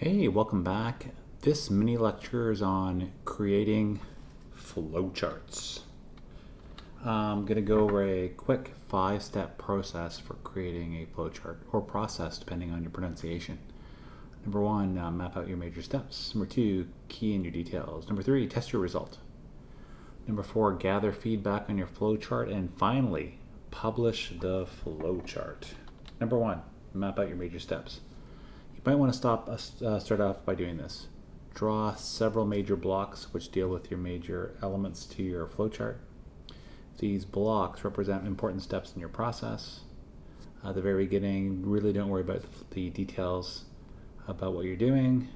Hey, welcome back. This mini lecture is on creating flowcharts. I'm going to go over a quick 5-step process for creating a flowchart, or process depending on your pronunciation. Number 1, map out your major steps. Number 2, key in your details. Number 3, test your result. Number 4, gather feedback on your flowchart. And finally, publish the flowchart. Number 1, map out your major steps. You might want to start off by doing this. Draw several major blocks which deal with your major elements to your flowchart. These blocks represent important steps in your process. At the very beginning, really don't worry about the details about what you're doing.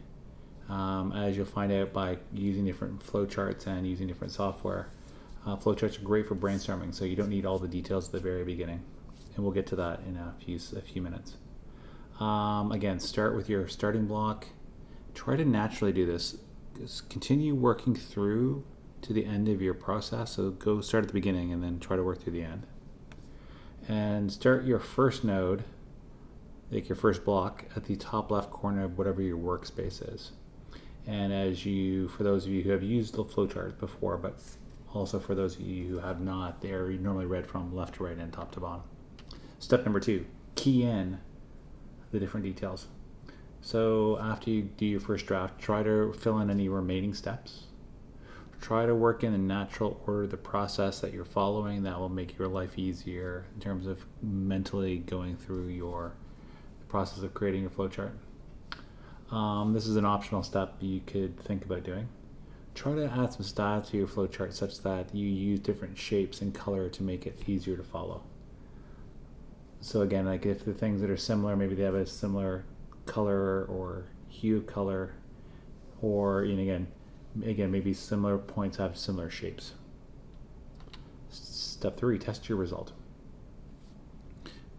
As you'll find out by using different flowcharts and using different software, flowcharts are great for brainstorming, so you don't need all the details at the very beginning. And we'll get to that in a few minutes. Again, start with your starting block. Try to naturally do this. Just continue working through to the end of your process. So go start at the beginning and then try to work through the end. And start your first node, like your first block, at the top left corner of whatever your workspace is. And for those of you who have used the flowcharts before, but also for those of you who have not, they are normally read from left to right and top to bottom. Step number 2, key in the different details. So after you do your first draft, try to fill in any remaining steps. Try to work in the natural order of the process that you're following. That will make your life easier in terms of mentally going through the process of creating your flowchart. This is an optional step you could think about doing. Try to add some style to your flowchart such that you use different shapes and color to make it easier to follow. So again, like if the things that are similar, maybe they have a similar color or hue of color, or again, maybe similar points have similar shapes. Step 3, test your result.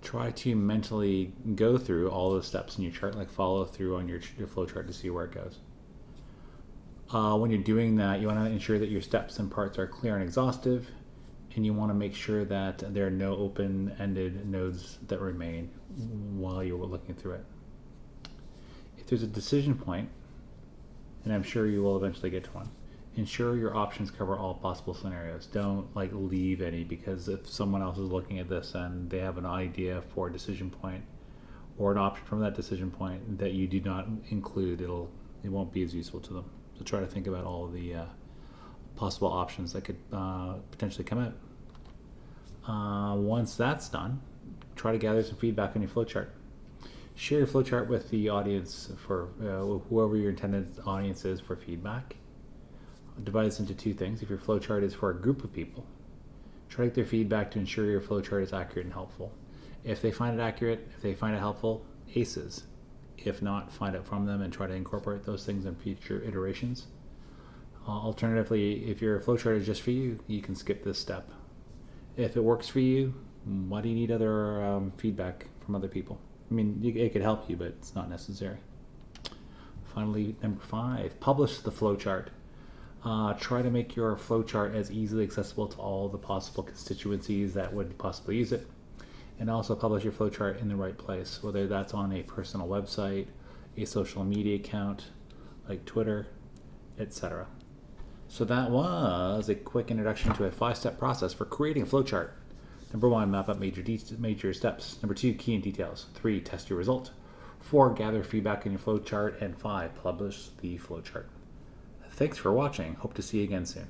Try to mentally go through all the steps in your chart, like follow through on your flowchart to see where it goes. When you're doing that, you want to ensure that your steps and parts are clear and exhaustive. And you want to make sure that there are no open-ended nodes that remain while you're looking through it. If there's a decision point, and I'm sure you will eventually get to one, ensure your options cover all possible scenarios. Don't leave any, because if someone else is looking at this and they have an idea for a decision point or an option from that decision point that you do not include, it won't be as useful to them. So try to think about all the possible options that could potentially come out. Once that's done, try to gather some feedback on your flowchart. Share your flowchart with the audience, for whoever your intended audience is, for feedback. Divide this into 2 things. If your flowchart is for a group of people, try to get their feedback to ensure your flowchart is accurate and helpful. If they find it accurate, if they find it helpful, aces. If not, find out from them and try to incorporate those things in future iterations. Alternatively, if your flowchart is just for you, you can skip this step. If it works for you, why do you need other feedback from other people? I mean, it could help you, but it's not necessary. Finally, number 5, publish the flowchart. Try to make your flowchart as easily accessible to all the possible constituencies that would possibly use it. And also publish your flowchart in the right place, whether that's on a personal website, a social media account like Twitter, etc. So that was a quick introduction to a 5-step process for creating a flowchart. Number 1, map out major steps. Number 2, key in details. 3, test your result. 4, gather feedback in your flowchart. And 5, publish the flowchart. Thanks for watching. Hope to see you again soon.